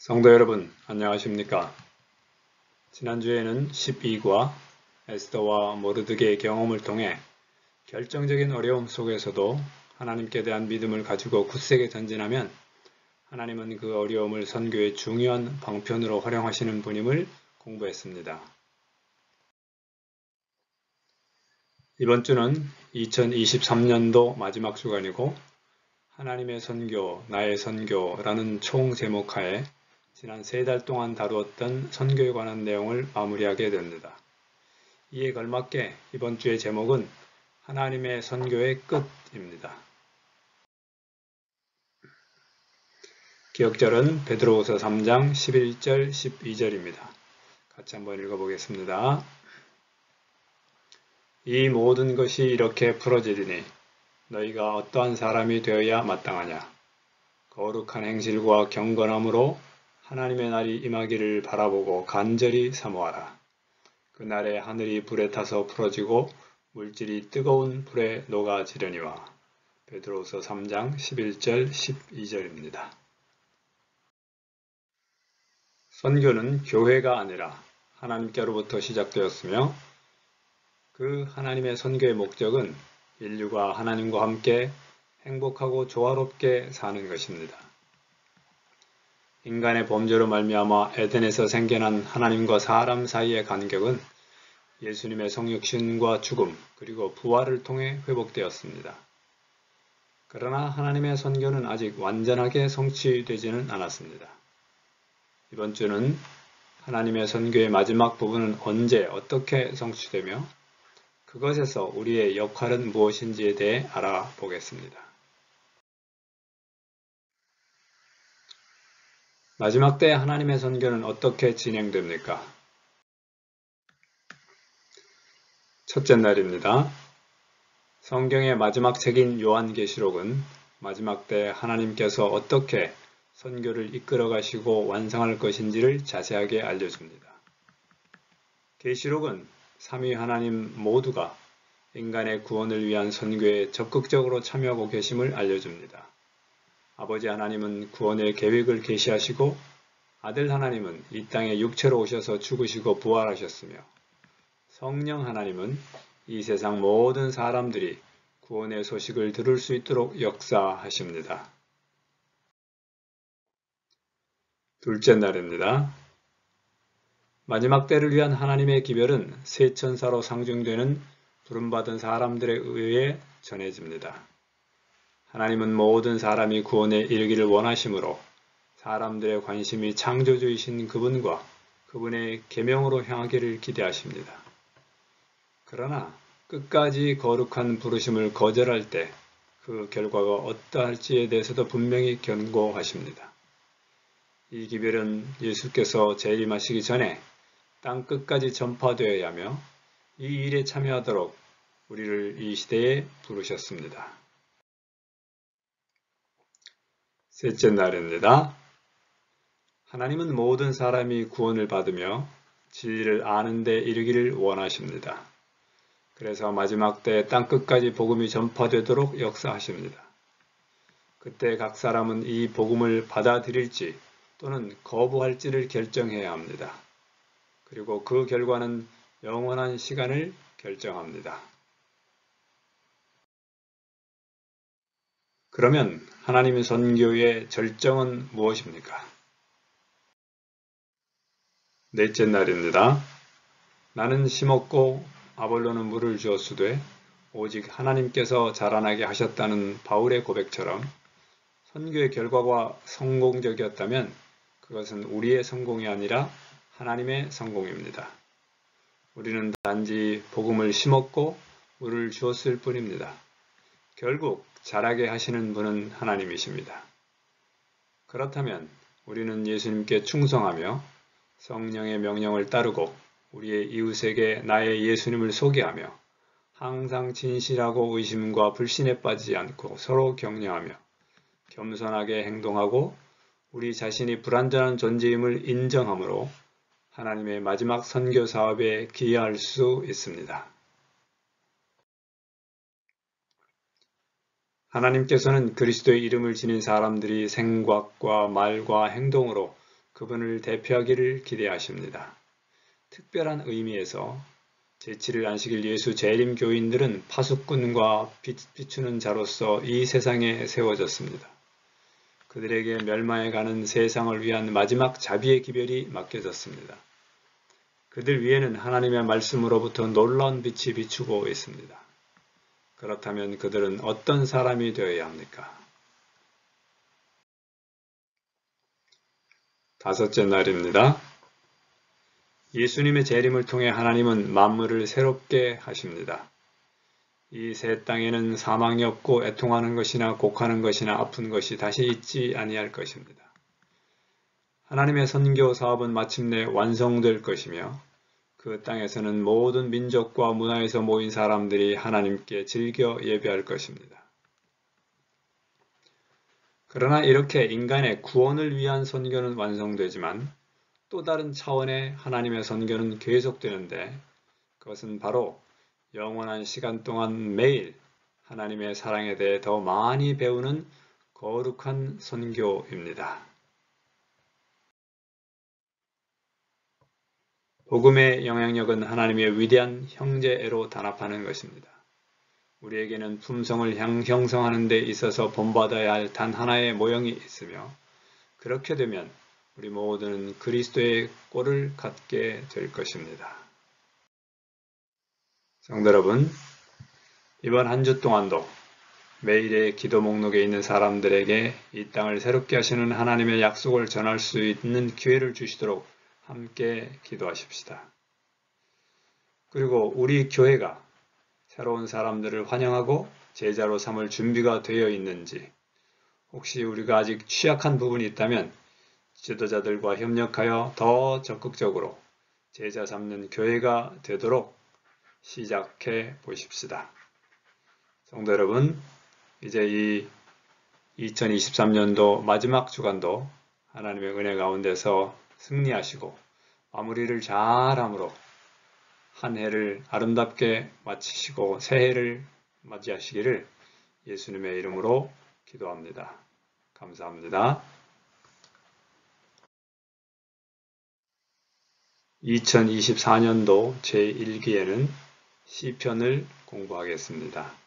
성도 여러분, 안녕하십니까? 지난주에는 12과 에스더와 모르드게의 경험을 통해 결정적인 어려움 속에서도 하나님께 대한 믿음을 가지고 굳세게 전진하면 하나님은 그 어려움을 선교의 중요한 방편으로 활용하시는 분임을 공부했습니다. 이번 주는 2023년도 마지막 주간이고 하나님의 선교, 나의 선교라는 총 제목하에 지난 3달 동안 다루었던 선교에 관한 내용을 마무리하게 됩니다. 이에 걸맞게 이번 주의 제목은 하나님의 선교의 끝입니다. 기억절은 베드로후서 3장 11절 12절입니다. 같이 한번 읽어보겠습니다. 이 모든 것이 이렇게 풀어지리니 너희가 어떠한 사람이 되어야 마땅하냐. 거룩한 행실과 경건함으로 하나님의 날이 임하기를 바라보고 간절히 사모하라. 그날에 하늘이 불에 타서 풀어지고 물질이 뜨거운 불에 녹아지려니와. 베드로후서 3장 11절 12절입니다. 선교는 교회가 아니라 하나님께로부터 시작되었으며 그 하나님의 선교의 목적은 인류가 하나님과 함께 행복하고 조화롭게 사는 것입니다. 인간의 범죄로 말미암아 에덴에서 생겨난 하나님과 사람 사이의 간격은 예수님의 성육신과 죽음 그리고 부활을 통해 회복되었습니다. 그러나 하나님의 선교는 아직 완전하게 성취되지는 않았습니다. 이번 주는 하나님의 선교의 마지막 부분은 언제 어떻게 성취되며 그것에서 우리의 역할은 무엇인지에 대해 알아보겠습니다. 마지막 때 하나님의 선교는 어떻게 진행됩니까? 첫째 날입니다. 성경의 마지막 책인 요한계시록은 마지막 때 하나님께서 어떻게 선교를 이끌어 가시고 완성할 것인지를 자세하게 알려줍니다. 계시록은 삼위 하나님 모두가 인간의 구원을 위한 선교에 적극적으로 참여하고 계심을 알려줍니다. 아버지 하나님은 구원의 계획을 계시하시고 아들 하나님은 이 땅에 육체로 오셔서 죽으시고 부활하셨으며 성령 하나님은 이 세상 모든 사람들이 구원의 소식을 들을 수 있도록 역사하십니다. 둘째 날입니다. 마지막 때를 위한 하나님의 기별은 세 천사로 상징되는 부름받은 사람들에 의해 전해집니다. 하나님은 모든 사람이 구원에 이르기를 원하시므로 사람들의 관심이 창조주이신 그분과 그분의 계명으로 향하기를 기대하십니다. 그러나 끝까지 거룩한 부르심을 거절할 때 그 결과가 어떠할지에 대해서도 분명히 경고하십니다. 이 기별은 예수께서 재림하시기 전에 땅 끝까지 전파되어야 하며 이 일에 참여하도록 우리를 이 시대에 부르셨습니다. 셋째 날입니다. 하나님은 모든 사람이 구원을 받으며 진리를 아는 데 이르기를 원하십니다. 그래서 마지막 때 땅끝까지 복음이 전파되도록 역사하십니다. 그때 각 사람은 이 복음을 받아들일지 또는 거부할지를 결정해야 합니다. 그리고 그 결과는 영원한 시간을 결정합니다. 그러면 하나님의 선교의 절정은 무엇입니까? 넷째 날입니다. 나는 심었고 아볼로는 물을 주었으되 오직 하나님께서 자라나게 하셨다는 바울의 고백처럼 선교의 결과가 성공적이었다면 그것은 우리의 성공이 아니라 하나님의 성공입니다. 우리는 단지 복음을 심었고 물을 주었을 뿐입니다. 결국 자라게 하시는 분은 하나님이십니다. 그렇다면 우리는 예수님께 충성하며 성령의 명령을 따르고 우리의 이웃에게 나의 예수님을 소개하며 항상 진실하고 의심과 불신에 빠지지 않고 서로 격려하며 겸손하게 행동하고 우리 자신이 불완전한 존재임을 인정함으로 하나님의 마지막 선교 사업에 기여할 수 있습니다. 하나님께서는 그리스도의 이름을 지닌 사람들이 생각과 말과 행동으로 그분을 대표하기를 기대하십니다. 특별한 의미에서 제7일 안식일 예수 재림 교인들은 파수꾼과 비추는 자로서 이 세상에 세워졌습니다. 그들에게 멸망해 가는 세상을 위한 마지막 자비의 기별이 맡겨졌습니다. 그들 위에는 하나님의 말씀으로부터 놀라운 빛이 비추고 있습니다. 그렇다면 그들은 어떤 사람이 되어야 합니까? 다섯째 날입니다. 예수님의 재림을 통해 하나님은 만물을 새롭게 하십니다. 이 새 땅에는 사망이 없고 애통하는 것이나 곡하는 것이나 아픈 것이 다시 있지 아니할 것입니다. 하나님의 선교 사업은 마침내 완성될 것이며 그 땅에서는 모든 민족과 문화에서 모인 사람들이 하나님께 즐겨 예배할 것입니다. 그러나 이렇게 인간의 구원을 위한 선교는 완성되지만 또 다른 차원의 하나님의 선교는 계속되는데 그것은 바로 영원한 시간 동안 매일 하나님의 사랑에 대해 더 많이 배우는 거룩한 선교입니다. 복음의 영향력은 하나님의 위대한 형제애로 단합하는 것입니다. 우리에게는 품성을 형성하는 데 있어서 본받아야 할 단 하나의 모형이 있으며 그렇게 되면 우리 모두는 그리스도의 꼴을 갖게 될 것입니다. 성도 여러분, 이번 한 주 동안도 매일의 기도 목록에 있는 사람들에게 이 땅을 새롭게 하시는 하나님의 약속을 전할 수 있는 기회를 주시도록 함께 기도하십시다. 그리고 우리 교회가 새로운 사람들을 환영하고 제자로 삼을 준비가 되어 있는지, 혹시 우리가 아직 취약한 부분이 있다면 지도자들과 협력하여 더 적극적으로 제자 삼는 교회가 되도록 시작해 보십시다. 성도 여러분, 이제 이 2023년도 마지막 주간도 하나님의 은혜 가운데서 승리하시고 마무리를 잘함으로 한 해를 아름답게 마치시고 새해를 맞이하시기를 예수님의 이름으로 기도합니다. 감사합니다. 2024년도 제1기에는 시편을 공부하겠습니다.